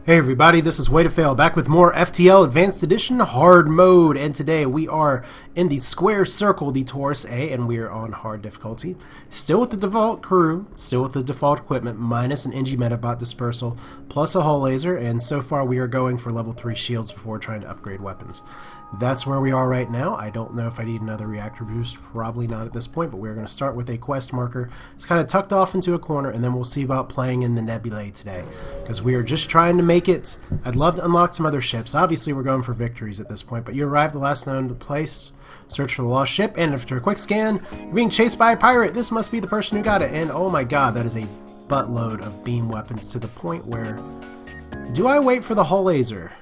Hey everybody, this is Way to Fail, back with more FTL Advanced Edition Hard Mode, and today we are in the Square Circle, the Taurus A, and we are on Hard difficulty. Still with the default crew, still with the default equipment, minus an NG Metabot Dispersal, plus a hull laser, and so far we are going for level 3 shields before trying to upgrade weapons. That's where we are right now. I don't know if I need another reactor boost, probably not at this point, but we're going to start with a quest marker. It's kind of tucked off into a corner, and then we'll see about playing in the Nebula today, because we are just trying to make it. I'd love to unlock some other ships. Obviously, we're going for victories at this point, but you arrived the last known place, search for the lost ship, and after a quick scan, you're being chased by a pirate. This must be the person who got it, and oh my god, that is a buttload of beam weapons to the point where... Do I wait for the hull laser?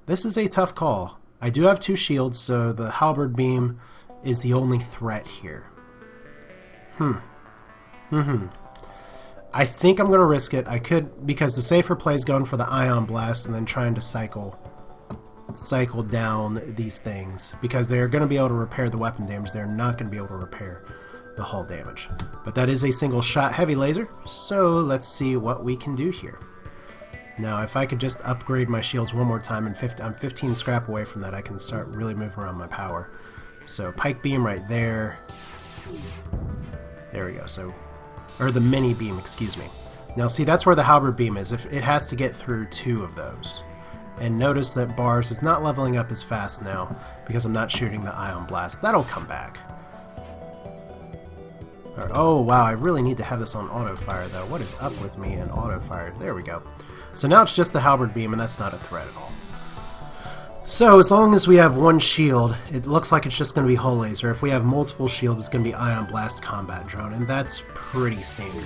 This is a tough call. I do have 2 shields, so the halberd beam is the only threat here. I think I'm going to risk it. I could, because the safer play is going for the ion blast and then trying to cycle down these things, because they're going to be able to repair the weapon damage. They're not going to be able to repair the hull damage. But that is a single shot heavy laser, so let's see what we can do here. Now, if I could just upgrade my shields one more time, and I'm 15 scrap away from that, I can start really moving around my power. So, pike beam right there. There we go. So, or the mini beam, excuse me. Now, see, that's where the halberd beam is. If it has to get through 2 of those. And notice that bars is not leveling up as fast now because I'm not shooting the ion blast. That'll come back. Right. Oh, wow, I really need to have this on auto fire, though. What is up with me in auto fire? There we go. So now it's just the halberd beam, and that's not a threat at all. So as long as we have 1 shield, it looks like it's just going to be hull laser. If we have multiple shields, it's going to be ion blast combat drone, and that's pretty standard.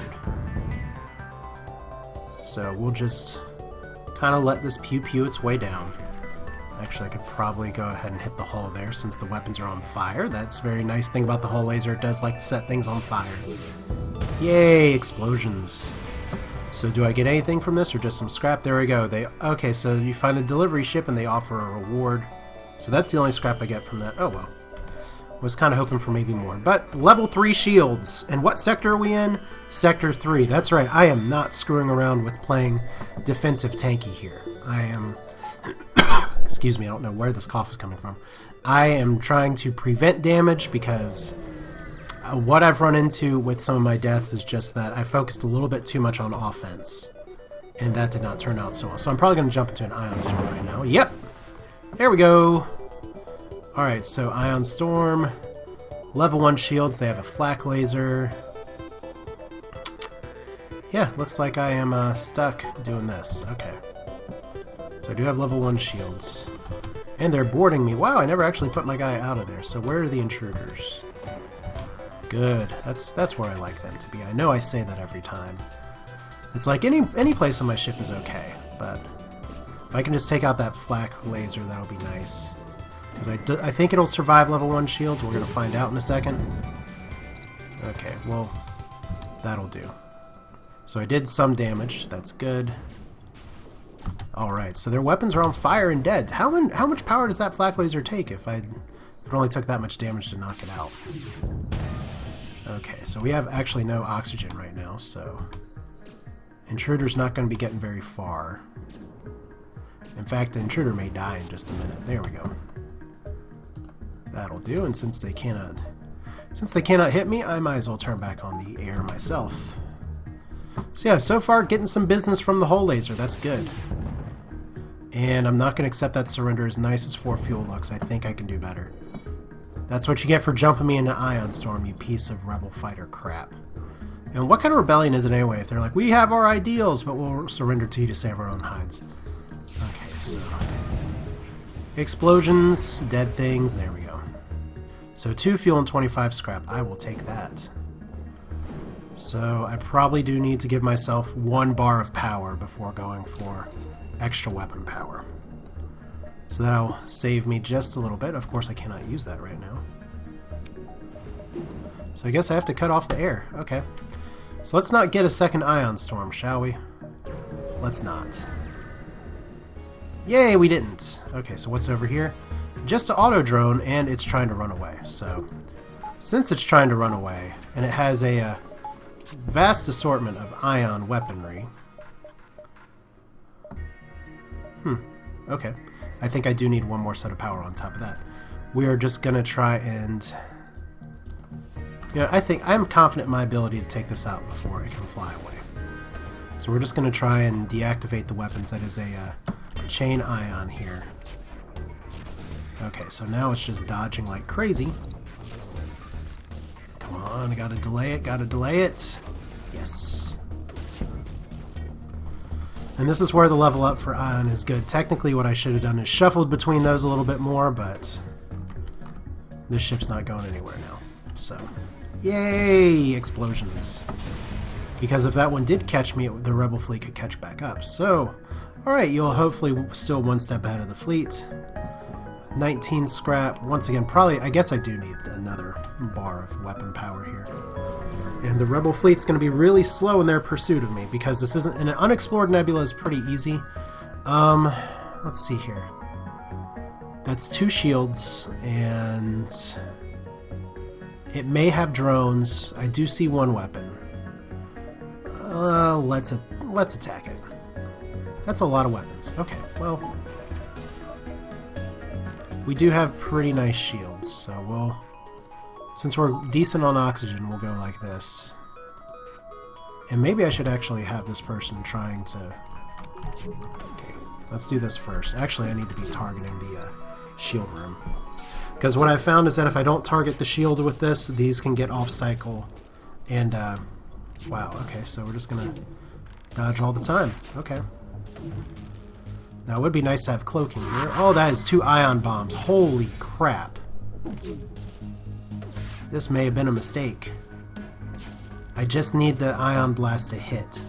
So we'll just kind of let this pew-pew its way down. Actually, I could probably go ahead and hit the hull there since the weapons are on fire. That's a very nice thing about the hull laser. It does like to set things on fire. Yay, explosions. So do I get anything from this or just some scrap? There we go. Okay, so you find a delivery ship and they offer a reward. So that's the only scrap I get from that. Oh well. Was kind of hoping for maybe more. But level 3 shields. And what sector are we in? Sector 3. That's right. I am not screwing around with playing defensive tanky here. I am... Excuse me, I don't know where this cough is coming from. I am trying to prevent damage because... what I've run into with some of my deaths is just that I focused a little bit too much on offense, and that did not turn out so well. So I'm probably going to jump into an Ion Storm right now. Yep! There we go! Alright, so Ion Storm, level 1 shields, they have a flak laser. Yeah, looks like I am stuck doing this. Okay. So I do have level 1 shields. And they're boarding me. Wow, I never actually put my guy out of there. So where are the intruders? Good. That's where I like them to be. I know I say that every time. It's like any place on my ship is okay, but if I can just take out that flak laser, that'll be nice. Because I think it'll survive level 1 shields. We're going to find out in a second. Okay, well, that'll do. So I did some damage. That's good. Alright, so their weapons are on fire and dead. How much power does that flak laser take if it only took that much damage to knock it out? Okay, so we have actually no oxygen right now, so intruder's not going to be getting very far. In fact, the intruder may die in just a minute. There we go. That'll do, and since they cannot hit me, I might as well turn back on the air myself. So yeah, so far getting some business from the hull laser. That's good. And I'm not going to accept that surrender. As nice as 4 fuel looks, I think I can do better. That's what you get for jumping me into Ion Storm, you piece of rebel fighter crap. And what kind of rebellion is it anyway if they're like, we have our ideals, but we'll surrender to you to save our own hides? Okay, so... explosions, dead things, there we go. So 2 fuel and 25 scrap, I will take that. So I probably do need to give myself 1 bar of power before going for extra weapon power. So that'll save me just a little bit. Of course, I cannot use that right now. So I guess I have to cut off the air. Okay. So let's not get a second Ion Storm, shall we? Let's not. Yay, we didn't. Okay, so what's over here? Just an auto drone, and it's trying to run away. So since it's trying to run away, and it has a vast assortment of ion weaponry, Okay. I think I do need one more set of power on top of that. We are just going to try and... You know, I'm confident in my ability to take this out before it can fly away. So we're just going to try and deactivate the weapons. That is a chain ion here. Okay, so now it's just dodging like crazy. Come on, I gotta delay it. Yes. And this is where the level up for ion is good. Technically what I should have done is shuffled between those a little bit more, but this ship's not going anywhere now. So, yay! Explosions. Because if that one did catch me, the rebel fleet could catch back up. So, alright, you'll hopefully still one step ahead of the fleet. 19 scrap. Once again, probably, I guess I do need another bar of weapon power here. And the rebel fleet's going to be really slow in their pursuit of me, because this isn't... An unexplored nebula is pretty easy. Let's see here. That's 2 shields, and... It may have drones. I do see 1 weapon. Let's attack it. That's a lot of weapons. Okay, well... We do have pretty nice shields, so we'll... Since we're decent on oxygen, we'll go like this. And maybe I should actually have this person trying to... Okay, let's do this first. Actually, I need to be targeting the shield room. Because what I've found is that if I don't target the shield with this, these can get off cycle. And, wow, okay, so we're just gonna dodge all the time. Okay. Now, it would be nice to have cloaking here. Oh, that is 2 ion bombs. Holy crap. This may have been a mistake. I just need the ion blast to hit.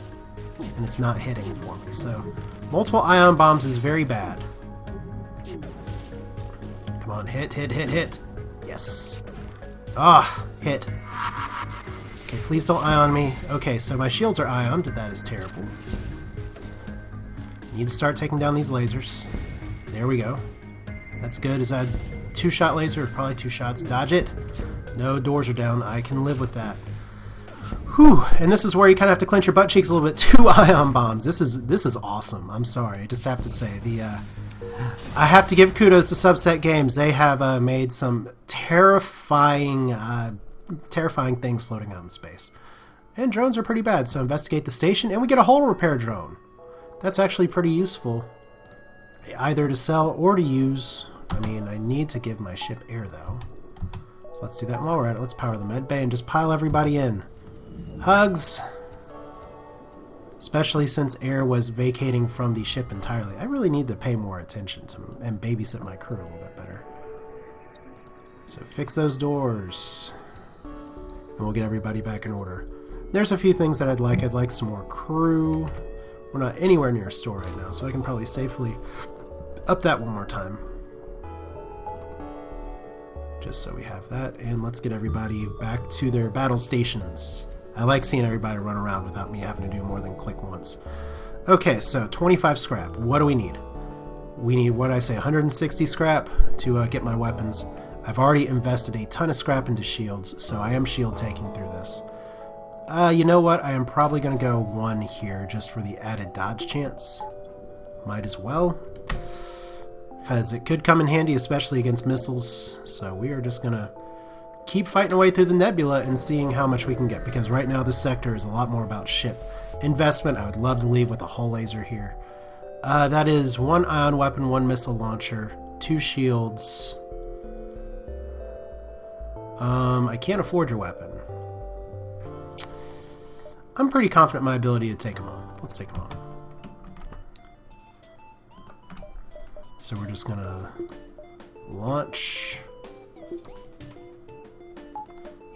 And it's not hitting for me, so... Multiple ion bombs is very bad. Come on, hit. Yes. Ah, hit. Okay, please don't ion me. Okay, so my shields are ioned. That is terrible. Need to start taking down these lasers. There we go. That's good. Is that a 2-shot laser? Probably 2 shots. Dodge it. No, doors are down. I can live with that. Whew. And this is where you kind of have to clench your butt cheeks a little bit. 2 ion bombs. This is awesome. I'm sorry. I just have to say. I have to give kudos to Subset Games. They have made some terrifying things floating out in space. And drones are pretty bad. So investigate the station. And we get a hull repair drone. That's actually pretty useful, either to sell or to use. I mean, I need to give my ship air, though. So let's do that. While we're at it, let's power the med bay and just pile everybody in. Hugs! Especially since air was vacating from the ship entirely. I really need to pay more attention to and babysit my crew a little bit better. So fix those doors. And we'll get everybody back in order. There's a few things that I'd like. I'd like some more crew. We're not anywhere near a store right now, so I can probably safely up that one more time. Just so we have that, and let's get everybody back to their battle stations. I like seeing everybody run around without me having to do more than click once. Okay, so 25 scrap. What do we need? We need, what did I say, 160 scrap to get my weapons. I've already invested a ton of scrap into shields, so I am shield tanking through this. You know what? I am probably going to go 1 here just for the added dodge chance. Might as well. Because it could come in handy, especially against missiles. So we are just going to keep fighting away through the nebula and seeing how much we can get. Because right now this sector is a lot more about ship investment. I would love to leave with a hull laser here. That is 1 ion weapon, 1 missile launcher, 2 shields. I can't afford your weapon. I'm pretty confident in my ability to take them on. Let's take them on. So we're just gonna launch.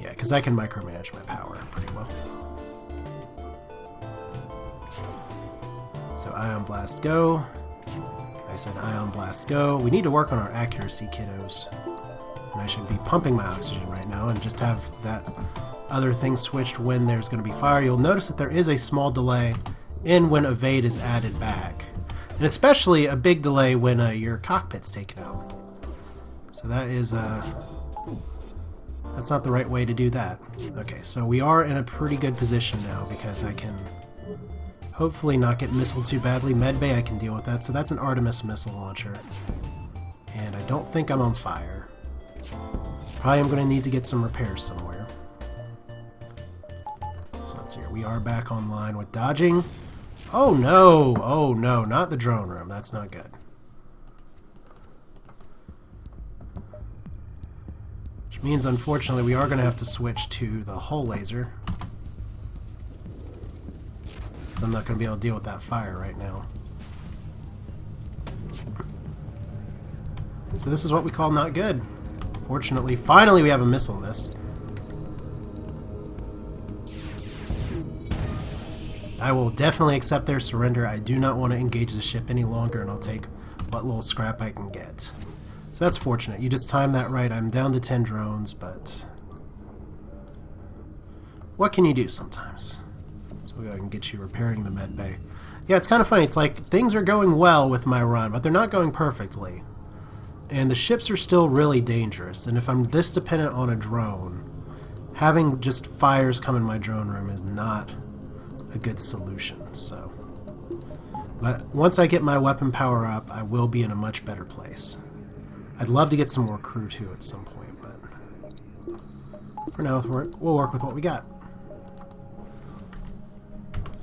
Yeah, because I can micromanage my power pretty well. So ion blast go. I said ion blast go. We need to work on our accuracy, kiddos. And I should be pumping my oxygen right now and just have that other thing switched when there's going to be fire. You'll notice that there is a small delay in when evade is added back. And especially a big delay when your cockpit's taken out. So that is, that's not the right way to do that. Okay, so we are in a pretty good position now because I Hopefully not get missiled too badly. Medbay, I can deal with that. So that's an Artemis missile launcher. And I don't think I'm on fire. Probably am going to need to get some repairs somewhere. So let's see here. We are back online with dodging. Oh no! Oh no, not the drone room. That's not good. Which means, unfortunately, we are going to have to switch to the hull laser. So I'm not going to be able to deal with that fire right now. So this is what we call not good. Fortunately, finally we have a missile miss. I will definitely accept their surrender. I do not want to engage the ship any longer, and I'll take what little scrap I can get. So that's fortunate. You just timed that right. I'm down to 10 drones, but what can you do sometimes? So I can get you repairing the med bay. Yeah, it's kind of funny. It's like things are going well with my run, but they're not going perfectly. And the ships are still really dangerous. And if I'm this dependent on a drone, having just fires come in my drone room is not a good solution. So, but once I get my weapon power up, I will be in a much better place. I'd love to get some more crew too at some point, but for now we'll work with what we got.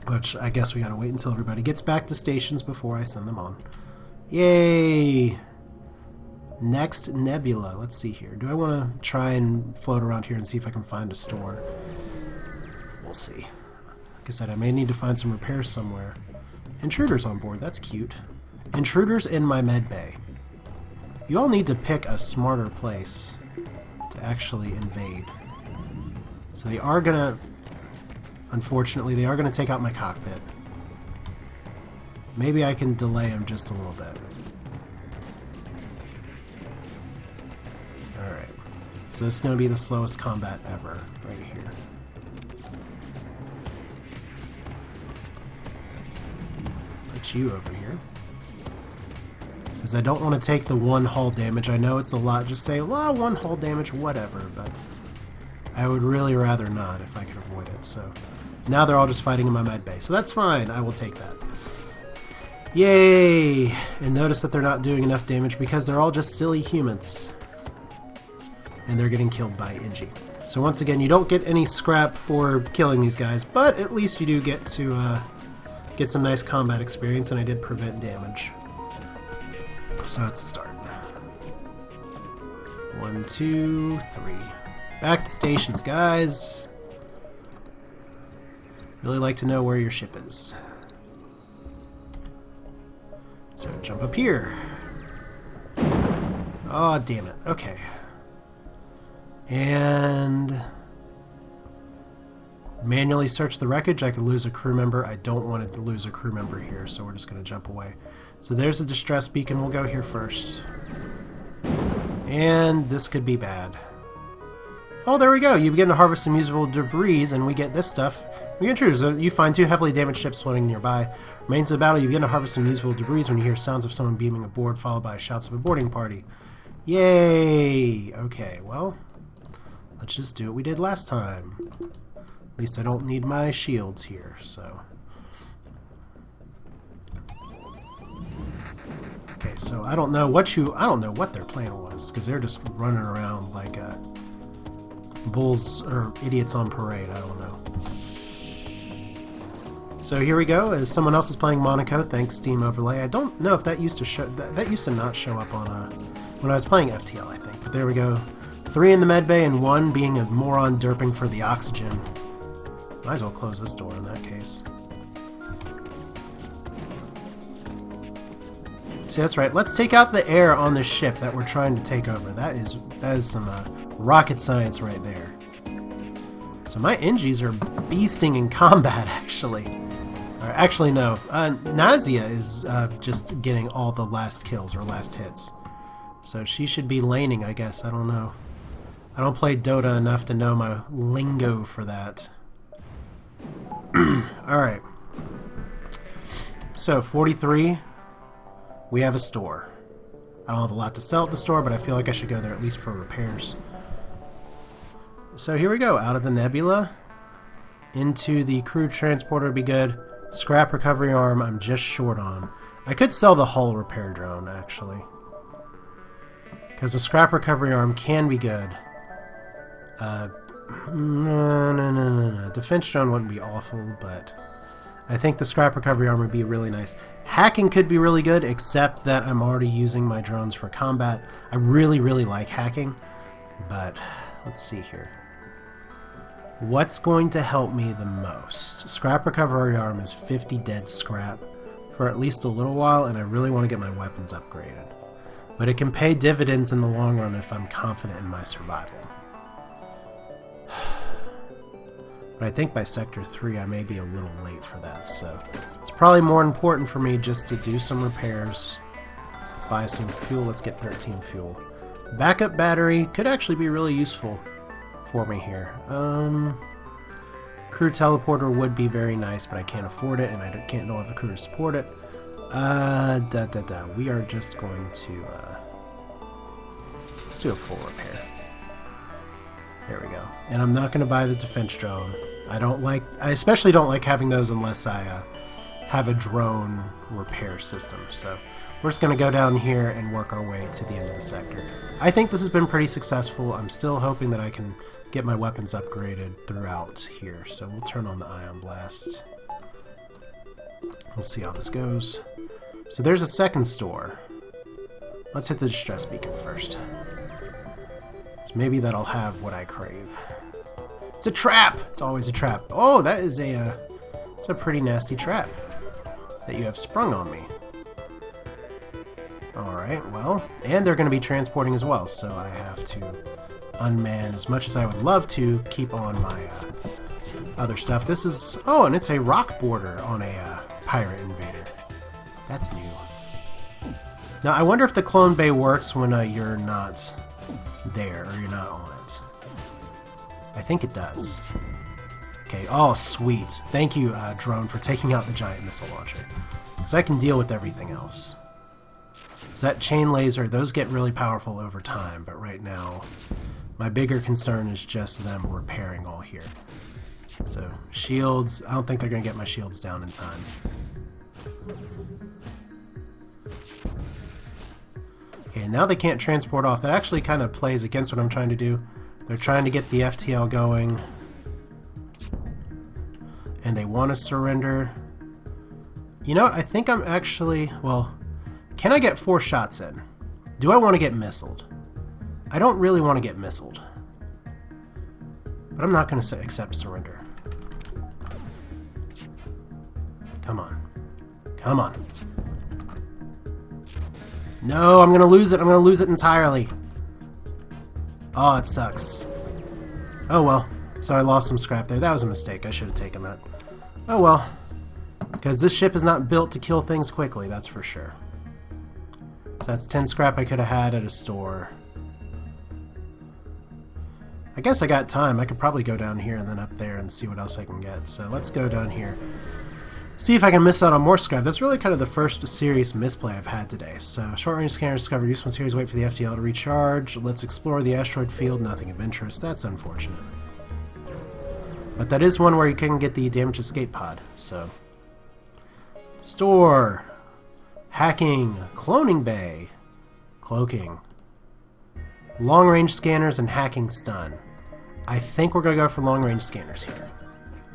Which I guess we gotta wait until everybody gets back to stations before I send them on. Yay! Next Nebula. Let's see here. Do I want to try and float around here and see if I can find a store? We'll see. Like I said, I may need to find some repairs somewhere. Intruders on board. That's cute. Intruders in my med bay. You all need to pick a smarter place to actually invade. So they are gonna... Unfortunately, they are going to take out my cockpit. Maybe I can delay them just a little bit. Alright. So this is going to be the slowest combat ever, right here. Put you over here. Because I don't want to take the one hull damage. I know it's a lot. Just say, well, one hull damage, whatever. But I would really rather not if I could avoid it, so... Now they're all just fighting in my med bay. So that's fine. I will take that. Yay! And notice that they're not doing enough damage because they're all just silly humans. And they're getting killed by Inji. So once again, you don't get any scrap for killing these guys, but at least you do get to get some nice combat experience, and I did prevent damage. So that's a start. 1, 2, 3. Back to stations, guys. Really like to know where your ship is. So jump up here. Oh, damn it. Okay. And manually search the wreckage. I could lose a crew member. I don't want it to lose a crew member here, so we're just going to jump away. So there's a distress beacon. We'll go here first. And this could be bad. Oh, there we go. You begin to harvest some usable debris, and we get this stuff. We get intruders. You find 2 heavily damaged ships floating nearby. Remains of the battle. You begin to harvest some usable debris when you hear sounds of someone beaming aboard, followed by shouts of a boarding party. Yay! Okay, well, let's just do what we did last time. At least I don't need my shields here, so... Okay, so I don't know what their plan was, because they're just running around like bulls or idiots on parade. I don't know. So here we go. As someone else is playing Monaco, thanks Steam Overlay. I don't know if that used to show. That used to not show up on when I was playing FTL, I think. But there we go. 3 in the med bay and 1 being a moron derping for the oxygen. Might as well close this door in that case. See, that's right. Let's take out the air on this ship that we're trying to take over. That is some rocket science right there. So my Engis are beasting in combat, actually. Or actually, no. Nazia is just getting all the last kills or last hits. So she should be laning, I guess. I don't know. I don't play Dota enough to know my lingo for that. Alright. So, 43. We have a store. I don't have a lot to sell at the store, but I feel like I should go there at least for repairs. So here we go. Out of the Nebula into the crew transporter would be good. Scrap recovery arm, I'm just short on. I could sell the hull repair drone, actually. Because the scrap recovery arm can be good. No. Defense drone wouldn't be awful, but I think the scrap recovery arm would be really nice. Hacking could be really good, except that I'm already using my drones for combat. I really like hacking, but let's see here. What's going to help me the most? Scrap recovery arm is 50 dead scrap for at least a little while, and I really want to get my weapons upgraded. But it can pay dividends in the long run if I'm confident in my survival. But I think by Sector 3 I may be a little late for that, so it's probably more important for me just to do some repairs, buy some fuel. Let's get 13 fuel. Backup battery could actually be really useful for me here. Crew teleporter would be very nice, but I can't afford it, and I don't have the crew to support it. We are just going to let's do a full repair. There we go. And I'm not going to buy the defense drone. I especially don't like having those unless I have a drone repair system. So we're just going to go down here and work our way to the end of the sector. I think this has been pretty successful. I'm still hoping that I can get my weapons upgraded throughout here. So we'll turn on the ion blast. We'll see how this goes. So there's a second store. Let's hit the distress beacon first. So maybe that'll have what I crave. It's a trap! It's always a trap. Oh, that is it's a pretty nasty trap that you have sprung on me. Alright, well, and they're going to be transporting as well, so I have to unman as much as I would love to keep on my other stuff. This is, oh, and it's a rock border on a pirate invader. That's new. Now, I wonder if the clone bay works when you're not there, or you're not on it. I think it does. Okay, oh, sweet. Thank you, drone, for taking out the giant missile launcher. Because I can deal with everything else. So that chain laser, those get really powerful over time, but right now, my bigger concern is just them repairing all here. So, shields, I don't think they're going to get my shields down in time. Okay, now they can't transport off. That actually kind of plays against what I'm trying to do. They're trying to get the FTL going. And they want to surrender. You know what? I think I'm actually... Well, can I get 4 shots in? Do I want to get missiled? I don't really want to get missiled. But I'm not going to accept surrender. Come on. Come on. No, I'm going to lose it. I'm going to lose it entirely. Oh, it sucks. Oh, well. So I lost some scrap there. That was a mistake. I should have taken that. Oh, well. Because this ship is not built to kill things quickly, that's for sure. So that's 10 scrap I could have had at a store. I guess I got time. I could probably go down here and then up there and see what else I can get. So let's go down here. See if I can miss out on more scrap. That's really kind of the first serious misplay I've had today. So, short-range scanner discovered useful materials, wait for the FTL to recharge. Let's explore the asteroid field, nothing of interest. That's unfortunate. But that is one where you can get the damage escape pod, so... Store! Hacking! Cloning bay! Cloaking. Long-range scanners and hacking stun. I think we're going to go for long-range scanners here.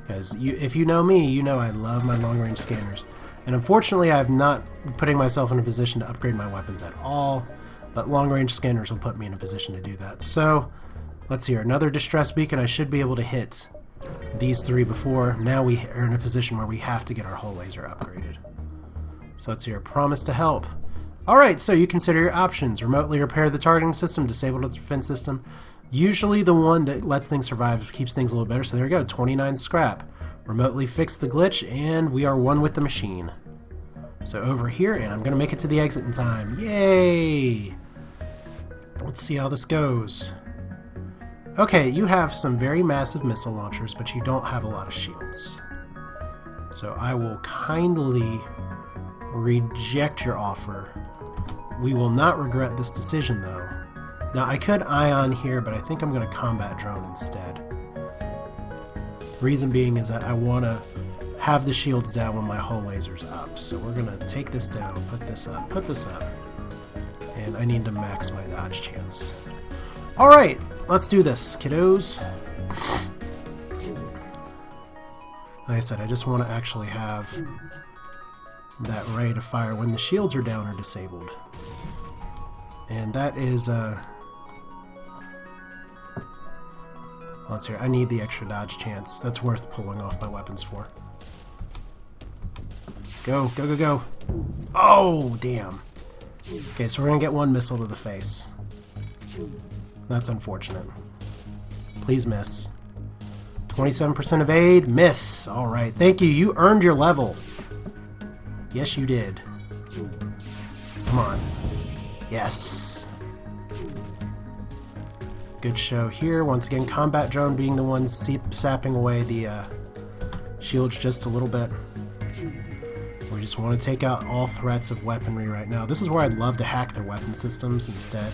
Because if you know me, you know I love my long-range scanners. And unfortunately, I'm not putting myself in a position to upgrade my weapons at all. But long-range scanners will put me in a position to do that. So, let's see here. Another distress beacon. I should be able to hit these 3 before. Now we are in a position where we have to get our hull laser upgraded. So let's hear. Promise to help. Alright, so you consider your options. Remotely repair the targeting system, disable the defense system. Usually the one that lets things survive keeps things a little better, so there we go, 29 scrap. Remotely fix the glitch, and we are one with the machine. So over here, and I'm going to make it to the exit in time. Yay! Let's see how this goes. Okay, you have some very massive missile launchers, but you don't have a lot of shields. So I will kindly reject your offer. We will not regret this decision, though. Now, I could ion here, but I think I'm going to combat drone instead. Reason being is that I want to have the shields down when my hull laser's up. So we're going to take this down, put this up, and I need to max my dodge chance. Alright, let's do this, kiddos. Like I said, I just want to actually have that rate of fire when the shields are down or disabled. And that is, let's hear. I need the extra dodge chance. That's worth pulling off my weapons for. Go, go, go, go. Oh, damn. Okay, so we're going to get one missile to the face. That's unfortunate. Please miss. 27% evade. Miss. Alright, thank you. You earned your level. Yes, you did. Come on. Yes. Good show here. Once again, combat drone being the one sapping away the shields just a little bit. We just want to take out all threats of weaponry right now. This is where I'd love to hack their weapon systems instead.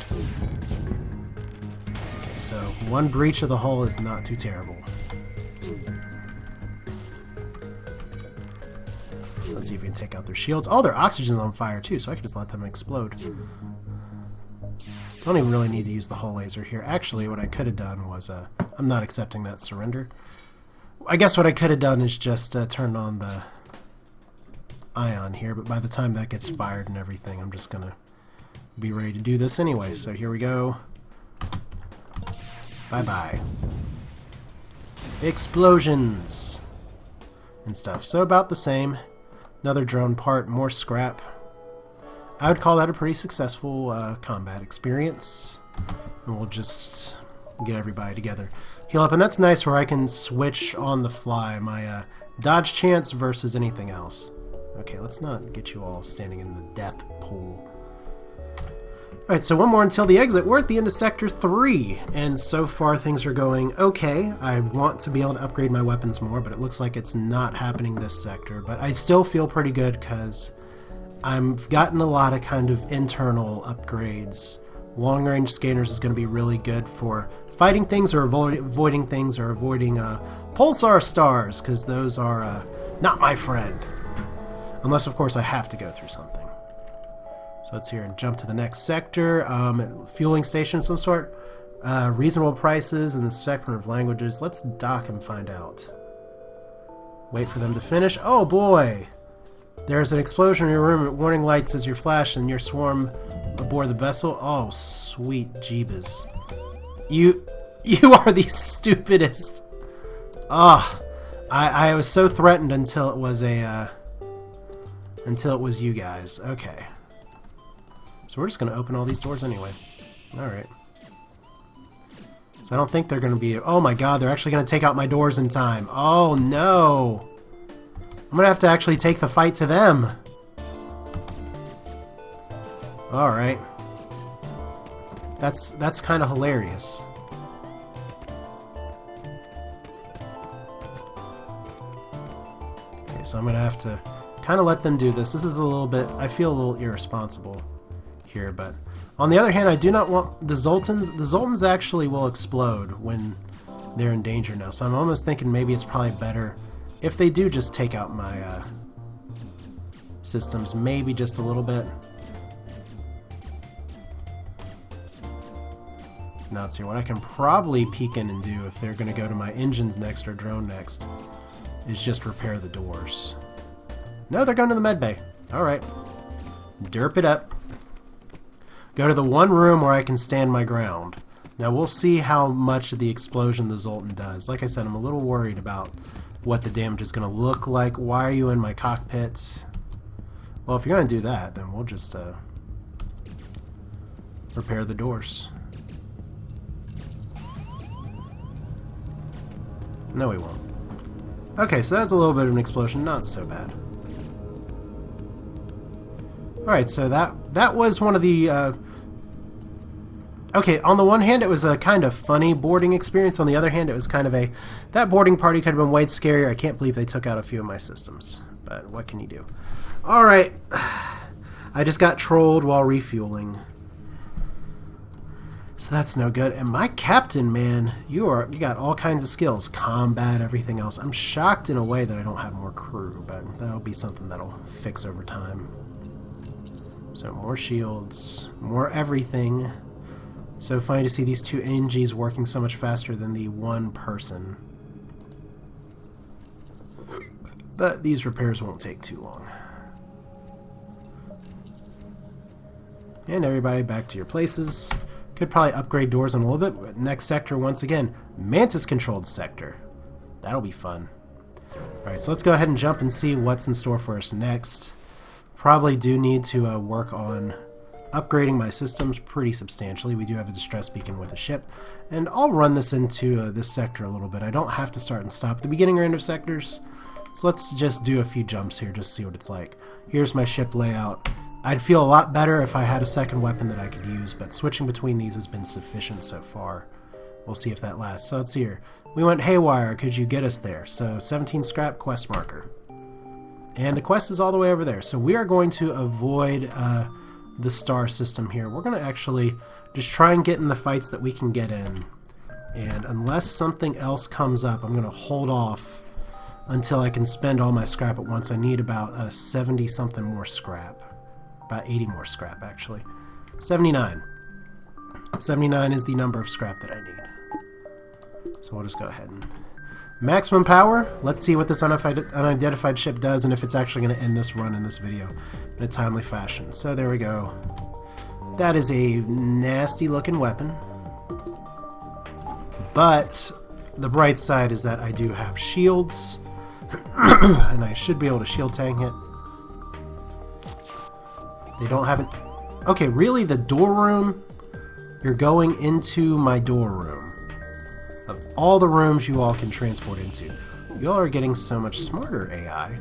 Okay, so one breach of the hull is not too terrible. Let's see if we can take out their shields. Oh, their oxygen's on fire too, so I can just let them explode. Don't even really need to use the hull laser here. Actually, what I could have done was, I'm not accepting that surrender. I guess what I could have done is just turned on the ion here, but by the time that gets fired and everything, I'm just gonna be ready to do this anyway. So here we go. Bye-bye. Explosions and stuff. So about the same. Another drone part, more scrap. I would call that a pretty successful combat experience. And we'll just get everybody together. Heal up, and that's nice where I can switch on the fly my dodge chance versus anything else. Okay, let's not get you all standing in the death pool. Alright, so one more until the exit. We're at the end of Sector 3, and so far things are going okay. I want to be able to upgrade my weapons more, but it looks like it's not happening this sector. But I still feel pretty good because I've gotten a lot of kind of internal upgrades. Long-range scanners is going to be really good for fighting things or avoiding things or avoiding pulsar stars, because those are not my friend. Unless, of course, I have to go through something. So let's here and jump to the next sector. Fueling station of some sort. Reasonable prices in the spectrum of languages. Let's dock and find out. Wait for them to finish. Oh boy! There's an explosion in your room. Warning lights as you flash and your swarm aboard the vessel. Oh, sweet jeebus. You are the stupidest. Ah, I was so threatened until it was you guys. Okay. So we're just going to open all these doors anyway. Alright. So I don't think they're going to be... Oh my god, they're actually going to take out my doors in time. Oh no! I'm going to have to actually take the fight to them. Alright. That's kind of hilarious. Okay, so I'm going to have to kind of let them do this. This is a little bit... I feel a little irresponsible here, but on the other hand, I do not want the Zoltans. The Zoltans actually will explode when they're in danger now, so I'm almost thinking maybe it's probably better if they do just take out my systems, maybe just a little bit. Now let's see, what I can probably peek in and do if they're going to go to my engines next or drone next is just repair the doors. No, they're going to the med bay. Alright. Derp it up. Go to the one room where I can stand my ground. Now we'll see how much of the explosion the Zoltan does. Like I said, I'm a little worried about what the damage is going to look like. Why are you in my cockpit? Well, if you're going to do that, then we'll just repair the doors. No, we won't. Okay, so that's a little bit of an explosion. Not so bad. Alright, so that was one of the... Okay, on the one hand, it was a kind of funny boarding experience. On the other hand, it was kind of a... That boarding party could have been way scarier. I can't believe they took out a few of my systems. But what can you do? Alright. I just got trolled while refueling. So So that's no good. And my captain, man, you got all kinds of skills. Combat, everything else. I'm shocked in a way that I don't have more crew, but that'll be something that'll fix over time. So more shields, more everything. So funny to see these two NGs working so much faster than the one person. But these repairs won't take too long. And everybody back to your places. Could probably upgrade doors in a little bit. But next sector, once again, Mantis controlled sector. That'll be fun. Alright, so let's go ahead and jump and see what's in store for us next. Probably do need to work on upgrading my systems pretty substantially. We do have a distress beacon with a ship. And I'll run this into this sector a little bit. I don't have to start and stop at the beginning or end of sectors. So let's just do a few jumps here, just see what it's like. Here's my ship layout. I'd feel a lot better if I had a second weapon that I could use, but switching between these has been sufficient so far. We'll see if that lasts. So it's here. We went haywire. Could you get us there? So 17 scrap, quest marker. And the quest is all the way over there. So we are going to avoid the star system here. We're going to actually just try and get in the fights that we can get in. And unless something else comes up, I'm going to hold off until I can spend all my scrap at once. I need about 70-something more scrap. About 80 more scrap, actually. 79. 79 is the number of scrap that I need. So we'll just go ahead and... Maximum power. Let's see what this unidentified ship does and if it's actually going to end this run in this video in a timely fashion. So there we go. That is a nasty looking weapon. But the bright side is that I do have shields. And I should be able to shield tank it. They don't have an... Okay, really? The door room? You're going into my door room. Of all the rooms you all can transport into. You all are getting so much smarter, AI.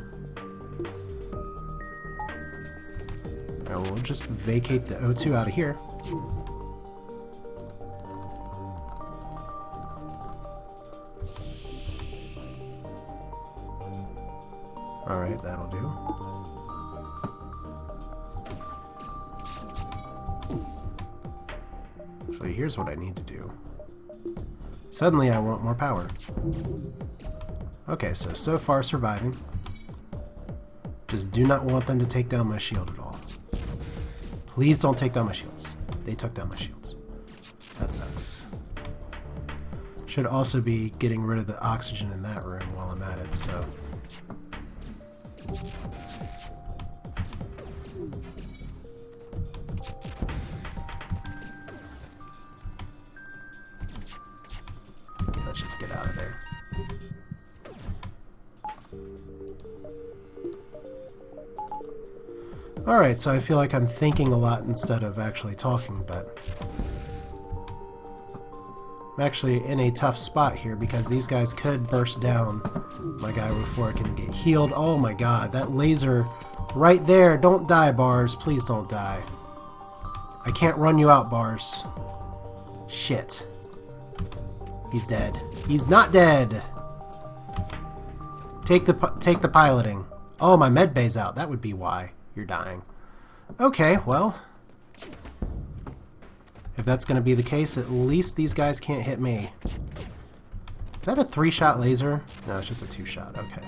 Now we'll just vacate the O2 out of here. Alright, that'll do. Actually, here's what I need to do. Suddenly I want more power. Okay, so far surviving. Just do not want them to take down my shield at all. Please don't take down my shields. They took down my shields. That sucks. Should also be getting rid of the oxygen in that room while I'm at it, so... Let's just get out of there. Alright, so I feel like I'm thinking a lot instead of actually talking, but... I'm actually in a tough spot here because these guys could burst down my guy before I can get healed. Oh my god, that laser right there! Don't die, Bars. Please don't die. I can't run you out, Bars. Shit. He's dead. He's not dead! Take the piloting. Oh, my med bay's out. That would be why you're dying. Okay, well... If that's going to be the case, at least these guys can't hit me. Is that a 3-shot laser? No, it's just a 2-shot. Okay.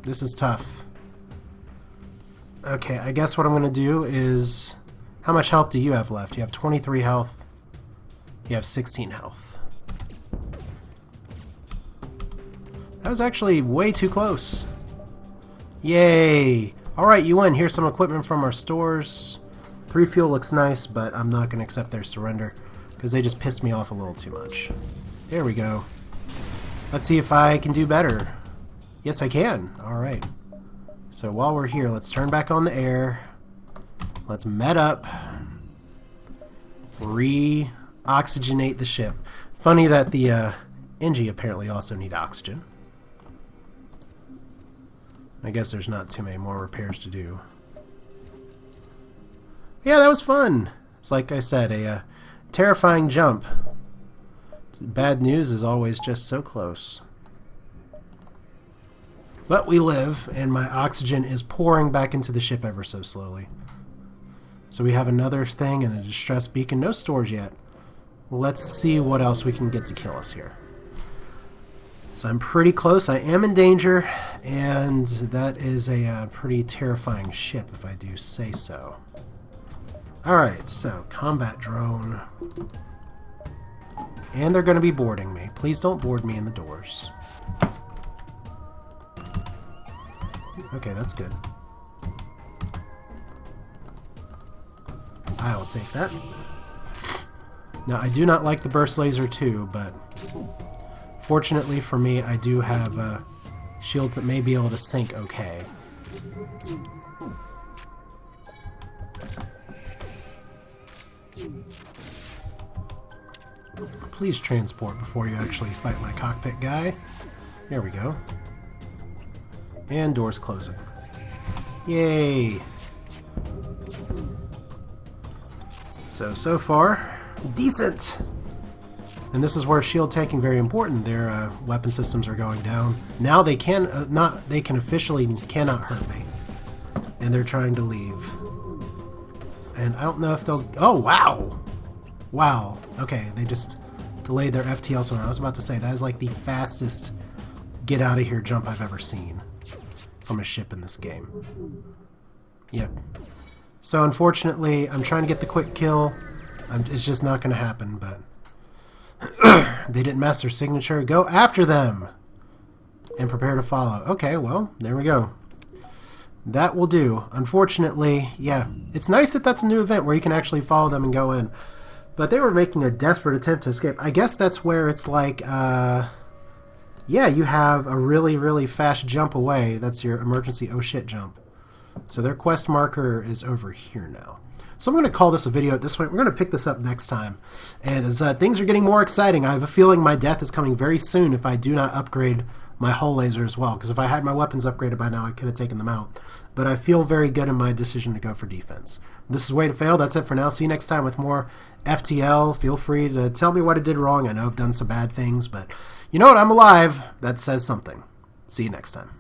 This is tough. Okay, I guess what I'm going to do is... How much health do you have left? You have 23 health. You have 16 health. That was actually way too close. Yay! Alright, you win. Here's some equipment from our stores. 3 fuel looks nice, but I'm not going to accept their surrender because they just pissed me off a little too much. There we go. Let's see if I can do better. Yes, I can. Alright. So while we're here, let's turn back on the air. Let's med up. Re-oxygenate the ship. Funny that the NG apparently also need oxygen. I guess there's not too many more repairs to do. Yeah, that was fun. It's like I said, a terrifying jump. Bad news is always just so close. But we live, and my oxygen is pouring back into the ship ever so slowly. So we have another thing and a distress beacon. No stores yet. Let's see what else we can get to kill us here. So I'm pretty close. I am in danger, and that is a pretty terrifying ship, if I do say so. Alright, so combat drone. And they're going to be boarding me. Please don't board me in the doors. Okay, that's good. I will take that. Now, I do not like the burst laser too, but fortunately for me, I do have shields that may be able to sink okay. Please transport before you actually fight my cockpit guy. There we go. And doors closing. Yay! So far, decent! And this is where shield tanking very important. Their weapon systems are going down. Now they can officially cannot hurt me. And they're trying to leave. And I don't know if they'll... Oh, wow! Wow. Okay, they just delayed their FTL somewhere. I was about to say, that is like the fastest get out of here jump I've ever seen from a ship in this game. Yep. So unfortunately, I'm trying to get the quick kill. It's just not going to happen, but they didn't match their signature. Go after them! And prepare to follow. Okay, well, there we go. That will do. Unfortunately, yeah, it's nice that that's a new event where you can actually follow them and go in. But they were making a desperate attempt to escape. I guess that's where it's like, yeah, you have a really, really fast jump away. That's your emergency oh shit jump. So their quest marker is over here now. So I'm going to call this a video at this point. We're going to pick this up next time. And as things are getting more exciting, I have a feeling my death is coming very soon if I do not upgrade my hull laser as well. Because if I had my weapons upgraded by now, I could have taken them out. But I feel very good in my decision to go for defense. This is Way to Fail. That's it for now. See you next time with more FTL. Feel free to tell me what I did wrong. I know I've done some bad things, but you know what? I'm alive. That says something. See you next time.